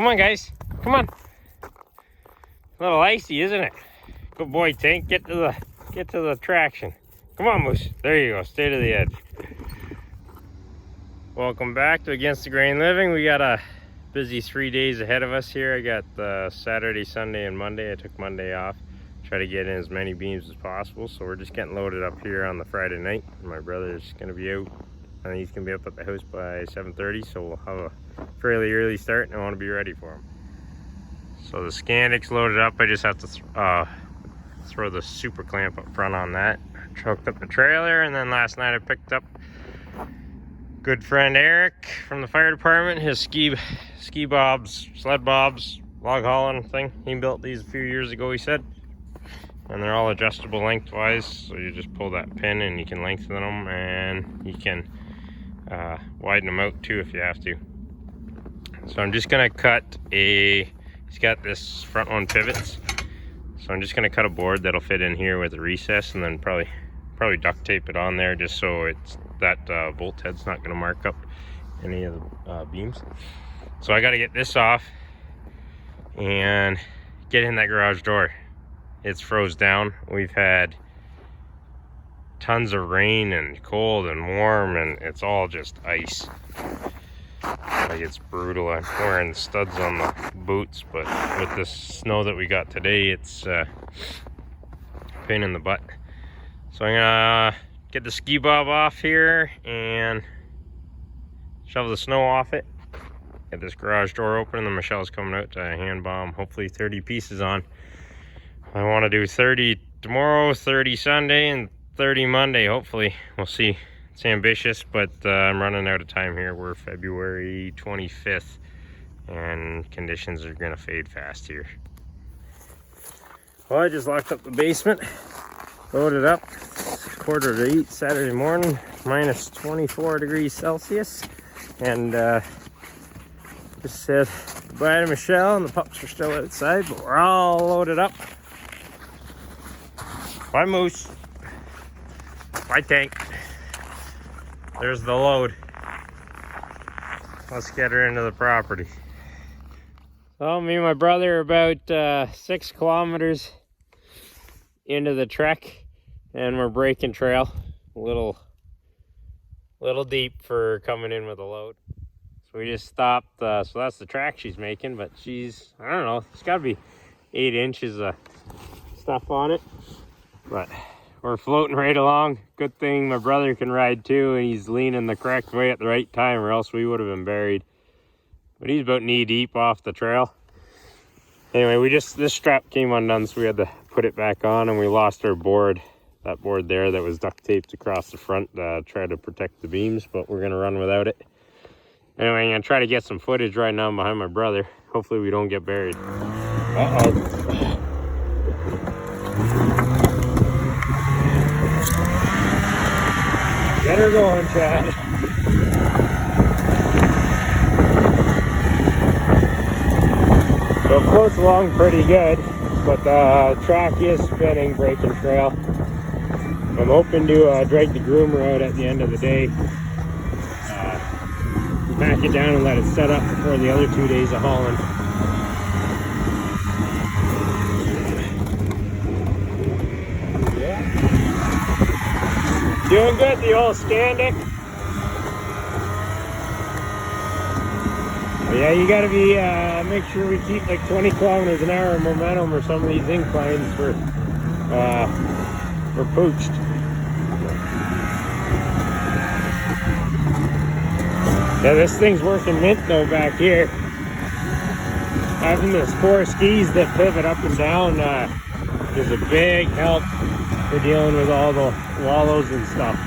Come on, guys. Come on. A little icy, isn't it? Good boy, Tank. Get to the traction. Come on, Moose. There you go. Stay to the edge. Welcome back to Against the Grain Living. We got a busy 3 days ahead of us here. I got Saturday, Sunday, and Monday. I took Monday off. Try to get in as many beams as possible. So we're just getting loaded up here on the Friday night. My brother's going to be out. I think he's going to be up at the house by 7:30. So we'll have a fairly early start and I want to be ready for him. So the Scandic's loaded up. I just have to throw the super clamp up front on that. Choked up the trailer, and then last night I picked up good friend Eric from the fire department, his ski bobs, sled bobs, log hauling thing. He built these a few years ago, he said. And they're all adjustable lengthwise, so you just pull that pin and you can lengthen them, and you can widen them out too if you have to. So I'm just gonna cut he's got this front one pivots. So I'm just gonna cut a board that'll fit in here with a recess, and then probably duct tape it on there just so it's that bolt head's not gonna mark up any of the beams. So I gotta get this off and get in that garage door. It's froze down. We've had tons of rain and cold and warm, and it's all just ice. Like, it's brutal. I'm wearing studs on the boots, but with the snow that we got today, it's a pain in the butt. So I'm gonna get the ski bob off here and shovel the snow off it. Get this garage door open, and then Michelle's coming out to hand bomb hopefully 30 pieces on. I want to do 30 tomorrow, 30 Sunday, and 30 Monday, hopefully. We'll see. It's ambitious, but I'm running out of time here. We're February 25th, and conditions are going to fade fast here. Well, I just locked up the basement, loaded up. It's 7:45 Saturday morning, minus 24 degrees Celsius, and just said goodbye to Michelle, and the pups are still outside, but we're all loaded up. Bye, Moose. Bye, Tank. There's the load. Let's get her into the property. So me and my brother are about 6 kilometers into the trek, and we're breaking trail. A little deep for coming in with a load. So we just stopped. So that's the track she's making, but she's, I don't know, it's got to be 8 inches of stuff on it. But we're floating right along. Good thing my brother can ride too, and he's leaning the correct way at the right time, or else we would have been buried. But he's about knee deep off the trail. Anyway, this strap came undone, so we had to put it back on, and we lost our board. That board there that was duct taped across the front, try to protect the beams, but we're gonna run without it. Anyway, I'm gonna try to get some footage right now behind my brother. Hopefully we don't get buried. Uh-oh. Get her going, Chad. So it floats along pretty good, but the track is spinning, breaking trail. I'm hoping to drag the groomer out at the end of the day, back it down and let it set up before the other 2 days of hauling. Doing good, the old Scandic. Yeah, you gotta be, make sure we keep like 20 kilometers an hour of momentum, or some of these inclines we're pooched. Yeah, this thing's working mint though back here. Having those 4 skis that pivot up and down is a big help for dealing with all the wallows and stuff.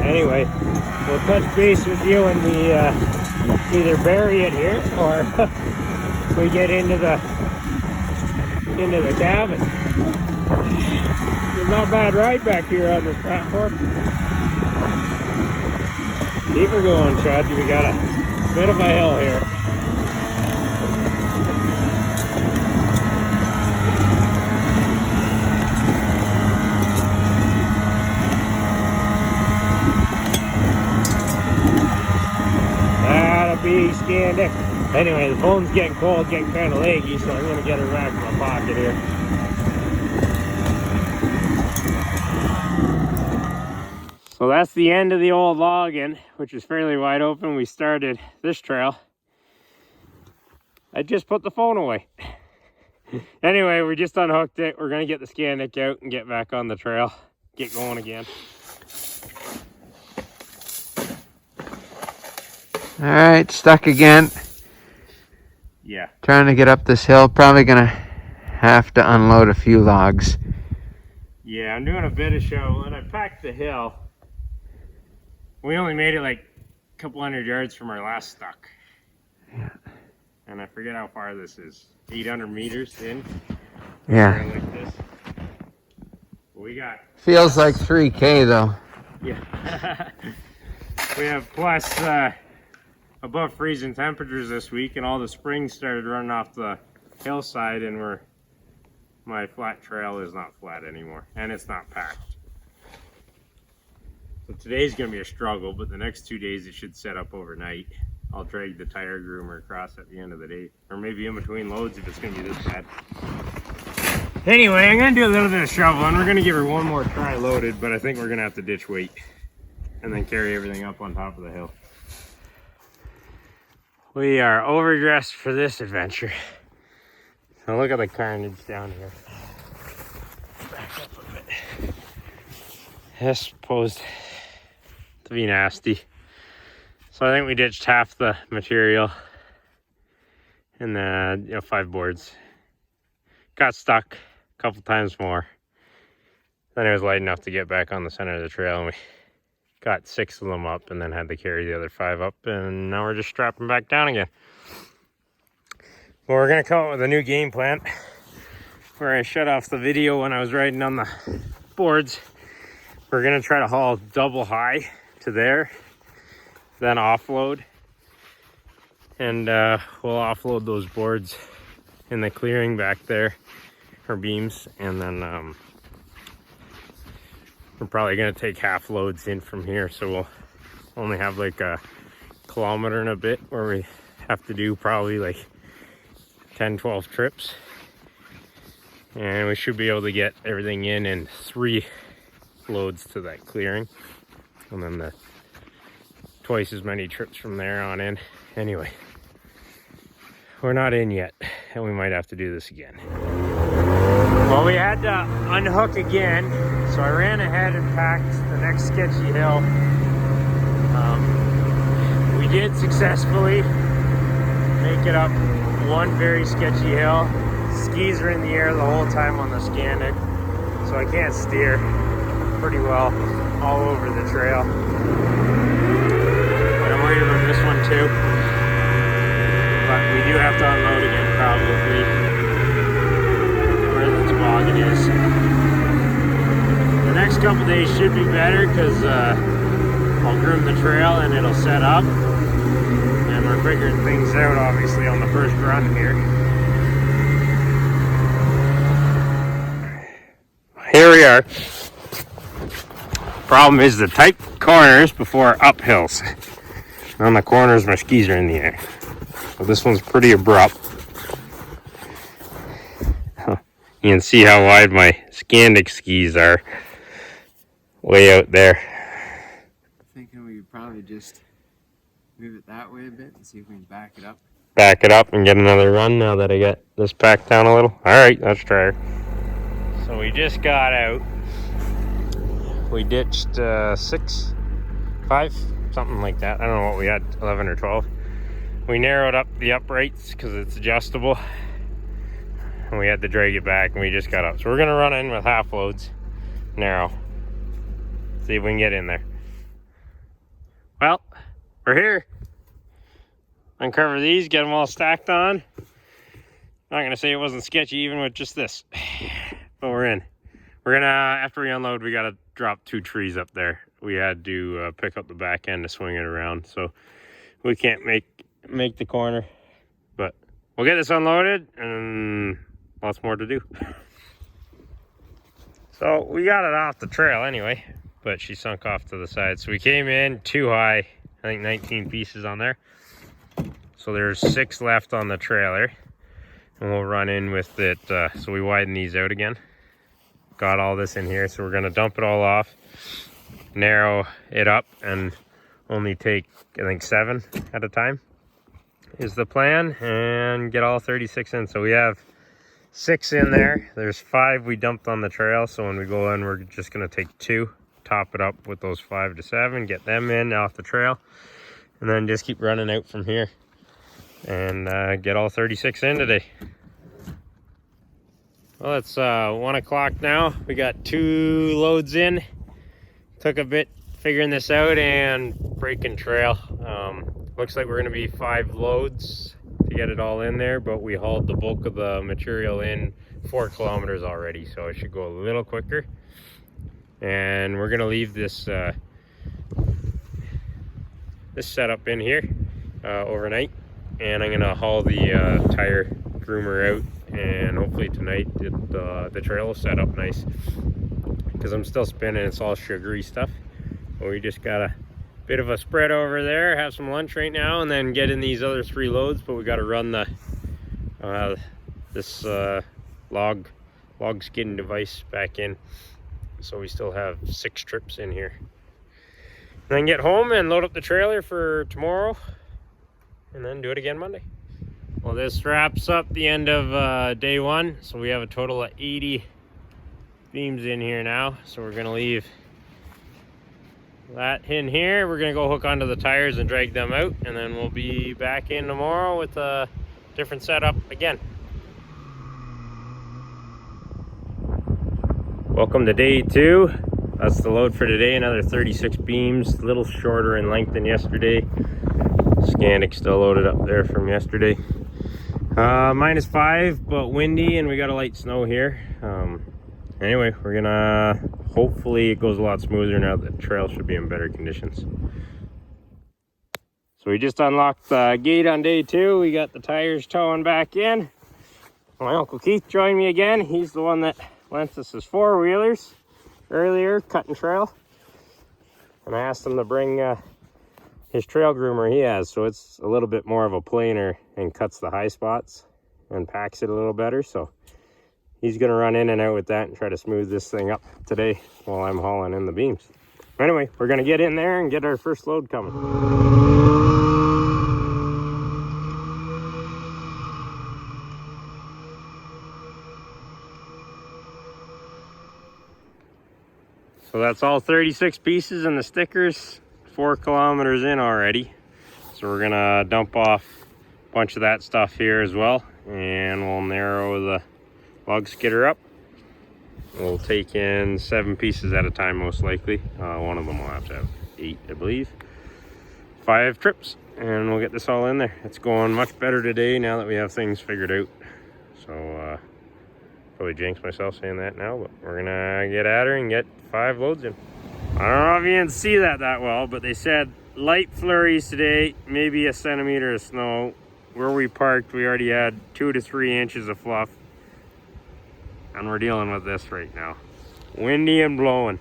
Anyway, we'll touch base with you when we either bury it here or we get into the cabin. It's not a bad ride back here on this platform. Keep her going, Chad. We got a bit of a hill here. Beast. Scandic. Anyway, the phone's getting cold, getting kind of leggy, so I'm going to get her back in my pocket here. So that's the end of the old login, which is fairly wide open. We started this trail. I just put the phone away. Anyway, we just unhooked it. We're going to get the Scandic out and get back on the trail. Get going again. All right, stuck again. Yeah. Trying to get up this hill. Probably going to have to unload a few logs. Yeah, I'm doing a bit of shoveling. I packed the hill. We only made it like a couple hundred yards from our last stuck. Yeah. And I forget how far this is. 800 meters in. Yeah. Like this. We got. Feels like 3K though. Yeah. We have plus above freezing temperatures this week, and all the springs started running off the hillside, and my flat trail is not flat anymore, and it's not packed. So today's gonna be a struggle, but the next 2 days it should set up overnight. I'll drag the tire groomer across at the end of the day, or maybe in between loads if it's gonna be this bad. Anyway, I'm gonna do a little bit of shoveling. We're gonna give her one more try loaded, but I think we're gonna have to ditch weight and then carry everything up on top of the hill. We are overdressed for this adventure. So look at the carnage down here. Back up a bit. This posed to be nasty. So I think we ditched half the material and the 5 boards. Got stuck a couple times more. Then it was light enough to get back on the center of the trail, and we got 6 of them up and then had to carry the other 5 up, and now we're just strapping back down again. Well, we're gonna come up with a new game plan where I shut off the video when I was riding on the boards. We're gonna try to haul double high to there, then offload, and we'll offload those boards in the clearing back there, or beams, and then we're probably gonna take half loads in from here, so we'll only have like a kilometer and a bit where we have to do probably like 10-12 trips, and we should be able to get everything in 3 loads to that clearing, and then the twice as many trips from there on in. Anyway, we're not in yet, and we might have to do this again. Well, we had to unhook again, so I ran ahead and packed the next sketchy hill. We did successfully make it up one very sketchy hill. Skis are in the air the whole time on the Scandic, so I can't steer pretty well all over the trail. But I'm worried about this one too. But we do have to unload again probably where the toboggan is. The next couple days should be better because I'll groom the trail and it'll set up. And we're figuring things out obviously on the first run here. Here we are. Problem is the tight corners before uphills. On the corners, my skis are in the air. So this one's pretty abrupt. You can see how wide my Scandic skis are. Way out there. Thinking we could probably just move it that way a bit and see if we can back it up. Back it up and get another run now that I got this packed down a little. Alright, let's try her. So we just got out. We ditched 6, 5, something like that. I don't know what we had, 11 or 12. We narrowed up the uprights because it's adjustable. And we had to drag it back, and we just got up. So we're going to run in with half loads, narrow. See if we can get in there. Well, we're here. Uncover these, get them all stacked on. I'm not going to say it wasn't sketchy even with just this. But we're in. We're going to, after we unload, we got to drop 2 trees up there. We had to pick up the back end to swing it around. So we can't make the corner. But we'll get this unloaded and lots more to do. So we got it off the trail anyway, but she sunk off to the side. So we came in too high, I think 19 pieces on there. So there's 6 left on the trailer. And we'll run in with it. So we widen these out again. Got all this in here. So we're going to dump it all off. Narrow it up and only take, I think, 7 at a time is the plan. And get all 36 in. So we have 6 in there. There's 5 we dumped on the trail. So when we go in, we're just going to take 2. Top it up with those 5 to 7. Get them in off the trail. And then just keep running out from here. And get all 36 in today. Well, it's 1 o'clock now. We got 2 loads in. Took a bit figuring this out and breaking trail. Looks like we're going to be 5 loads to get it all in there, but we hauled the bulk of the material in 4 kilometers already, so it should go a little quicker. And we're going to leave this this setup in here overnight, and I'm going to haul the tire groomer out, and hopefully tonight the trail will set up nice, because I'm still spinning. It's all sugary stuff. But we just got a bit of a spread over there, have some lunch right now, and then get in these other 3 loads. But we got to run the this log skin device back in, so we still have 6 trips in here. And then get home and load up the trailer for tomorrow, and then do it again Monday. Well, this wraps up the end of day 1. So we have a total of 80 beams in here now. So we're gonna leave that in here. We're gonna go hook onto the tires and drag them out, and then we'll be back in tomorrow with a different setup again. Welcome to day 2. That's the load for today. Another 36 beams, a little shorter in length than yesterday. Scandic still loaded up there from yesterday. -5, but windy, and we got a light snow here. Anyway, we're gonna, hopefully it goes a lot smoother now. The trail should be in better conditions. So we just unlocked the gate on day 2. We got the tires towing back in. My Uncle Keith joined me again. He's the one that lent us his 4-wheelers earlier, cutting trail. And I asked him to bring his trail groomer he has, so it's a little bit more of a planer and cuts the high spots and packs it a little better. So he's gonna run in and out with that and try to smooth this thing up today while I'm hauling in the beams. Anyway, we're gonna get in there and get our first load coming. So that's all 36 pieces and the stickers, 4 kilometers in already. So we're gonna dump off a bunch of that stuff here as well, and we'll narrow the log skidder up. We'll take in 7 pieces at a time, most likely. One of them will have to have 8, I believe. 5 trips, and we'll get this all in there. It's going much better today now that we have things figured out. So probably jinx myself saying that now, but we're gonna get at her and get 5 loads in. I don't know if you can see that well, but they said light flurries today, maybe 1 centimeter of snow. Where we parked, we already had 2 to 3 inches of fluff, and we're dealing with this right now. Windy and blowing.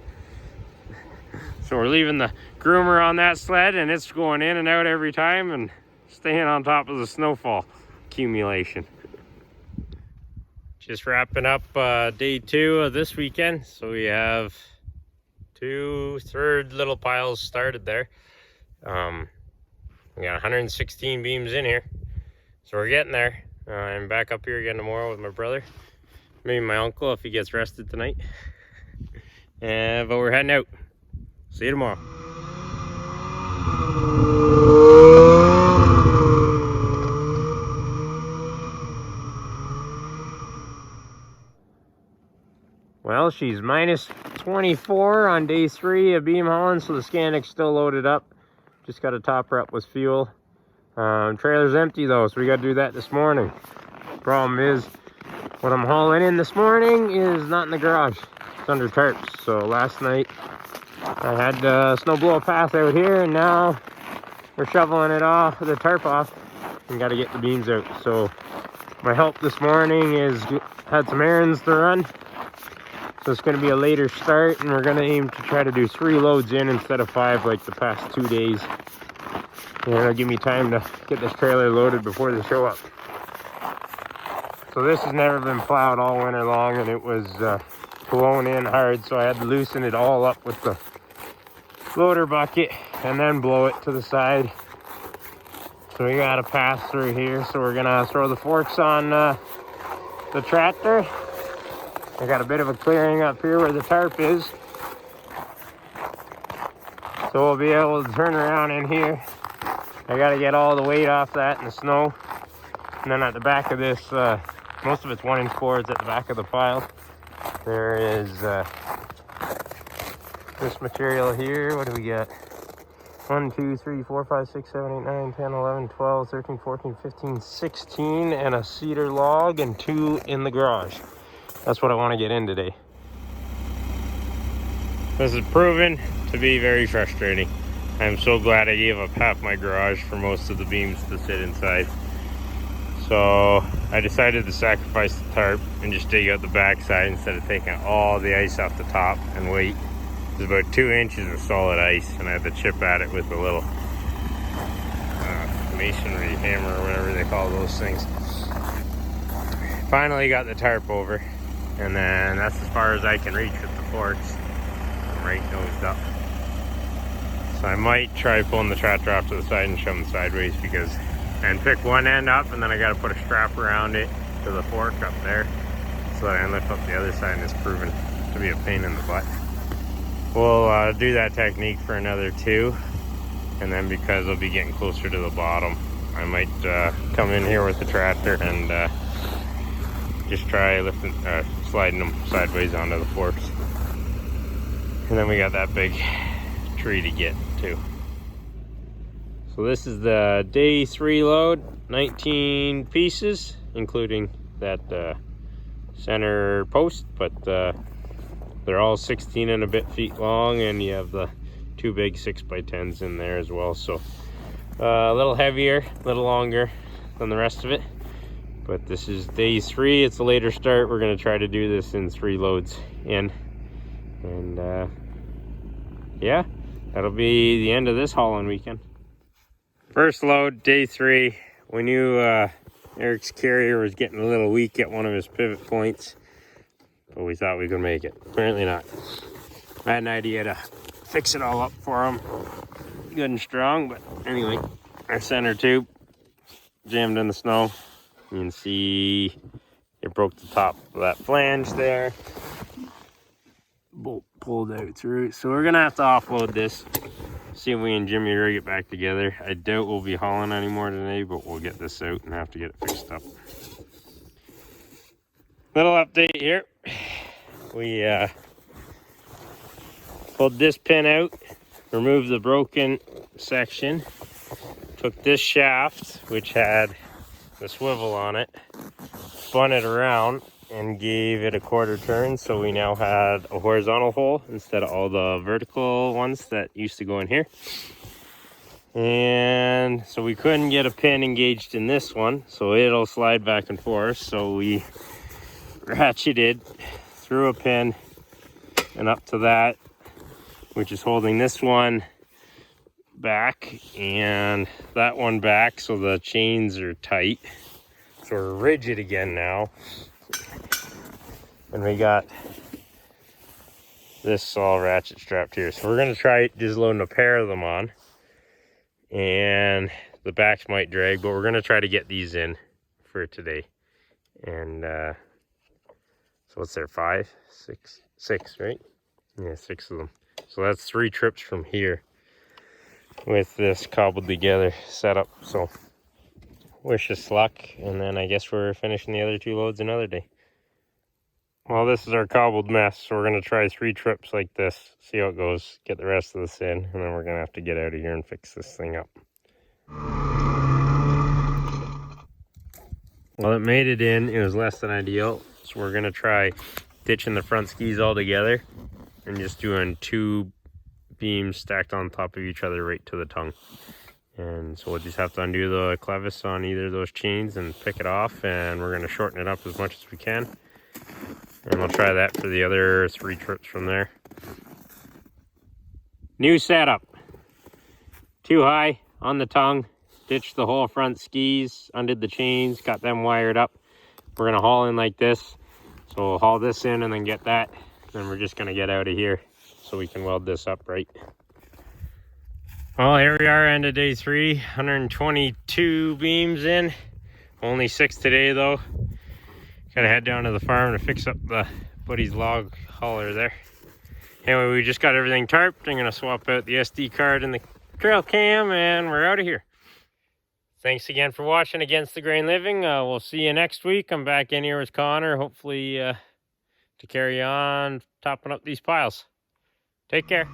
So we're leaving the groomer on that sled, and it's going in and out every time and staying on top of the snowfall accumulation. Just wrapping up day 2 of this weekend. So we have 2 third little piles started there. We got 116 beams in here. So we're getting there. I'm back up here again tomorrow with my brother. Maybe my uncle if he gets rested tonight. But we're heading out. See you tomorrow. Well, she's -24 on day 3 of beam hauling, so the Scandic's still loaded up. Just got to top her up with fuel. Trailer's empty though, so we got to do that this morning. Problem is, what I'm hauling in this morning is not in the garage. It's under tarps. So last night I had the snow blow a path out here, and now we're shoveling it off, the tarp off, and got to get the beams out. So my help this morning is had some errands to run. So it's going to be a later start, and we're going to aim to try to do 3 loads in instead of 5 like the past 2 days. And it'll give me time to get this trailer loaded before they show up. So this has never been plowed all winter long, and it was blowing in hard, so I had to loosen it all up with the loader bucket and then blow it to the side. So we got to pass through here, so we're gonna throw the forks on the tractor. I got a bit of a clearing up here where the tarp is, so we'll be able to turn around in here. I got to get all the weight off that in the snow. And then at the back of this, most of it's 1-inch boards at the back of the pile. There is this material here. What do we got? 1, 2, 3, 4, 5, 6, 7, 8, 9, 10, 11, 12, 13, 14, 15, 16, and a cedar log and 2 in the garage. That's what I want to get in today. This is proven to be very frustrating. I'm so glad I gave up half my garage for most of the beams to sit inside. So I decided to sacrifice the tarp and just dig out the backside instead of taking all the ice off the top and wait. There's about 2 inches of solid ice, and I had to chip at it with a little masonry hammer or whatever they call those things. Finally got the tarp over, and then that's as far as I can reach with the forks. I'm right nosed up. So I might try pulling the tractor off to the side and shove them sideways and pick one end up, and then I got to put a strap around it to the fork up there so that I lift up the other side, and it's proven to be a pain in the butt. We'll do that technique for another 2, and then because I'll be getting closer to the bottom, I might come in here with the tractor and just try sliding them sideways onto the forks. And then we got that big tree to get to. So this is the day 3 load, 19 pieces, including that center post, but they're all 16 and a bit feet long, and you have the 2 big 6x10s in there as well. So a little heavier, a little longer than the rest of it. But this is day 3. It's a later start. We're going to try to do this in 3 loads in. And yeah, that'll be the end of this hauling weekend. First load, day 3. We knew Eric's carrier was getting a little weak at one of his pivot points, but we thought we could make it. Apparently not. I had an idea to fix it all up for him, good and strong. But anyway, our center tube jammed in the snow. You can see it broke the top of that flange there. Bolt pulled out through. So we're gonna have to offload this, see if we can jimmy rig it back together. I doubt we'll be hauling anymore today, but we'll get this out and have to get it fixed up. Little update here. We pulled this pin out, removed the broken section, took this shaft, which had the swivel on it, spun it around and gave it a 1/4 turn, so we now had a horizontal hole instead of all the vertical ones that used to go in here. And so we couldn't get a pin engaged in this one, so it'll slide back and forth. So we ratcheted through a pin and up to that, which is holding this one back and that one back, so the chains are tight, so we're rigid again now. And we got this all ratchet strapped here, so we're going to try just loading a pair of them on, and the backs might drag, but we're going to try to get these in for today. And so what's there, 5, 6, right? Yeah, 6 of them. So that's 3 trips from here with this cobbled together setup. So wish us luck, and then I guess we're finishing the other 2 loads another day. Well, this is our cobbled mess, so we're going to try 3 trips like this, see how it goes, get the rest of this in, and then we're going to have to get out of here and fix this thing up. Well, it made it in. It was less than ideal, so we're going to try ditching the front skis all together and just doing 2 beams stacked on top of each other right to the tongue. And so we'll just have to undo the clevis on either of those chains and pick it off, and we're going to shorten it up as much as we can. And we'll try that for the other 3 trips from there. New setup. Too high on the tongue, ditched the whole front skis, undid the chains, got them wired up. We're gonna haul in like this. So we'll haul this in and then get that. Then we're just gonna get out of here so we can weld this up right. Well, here we are, end of day 3, 122 beams in. Only 6 today though. Gotta head down to the farm to fix up the Buddy's log hauler there. Anyway, we just got everything tarped. I'm gonna swap out the SD card and the trail cam and we're out of here. Thanks again for watching Against the Grain Living. We'll see you next week. I'm back in here with Connor, hopefully to carry on topping up these piles. Take care.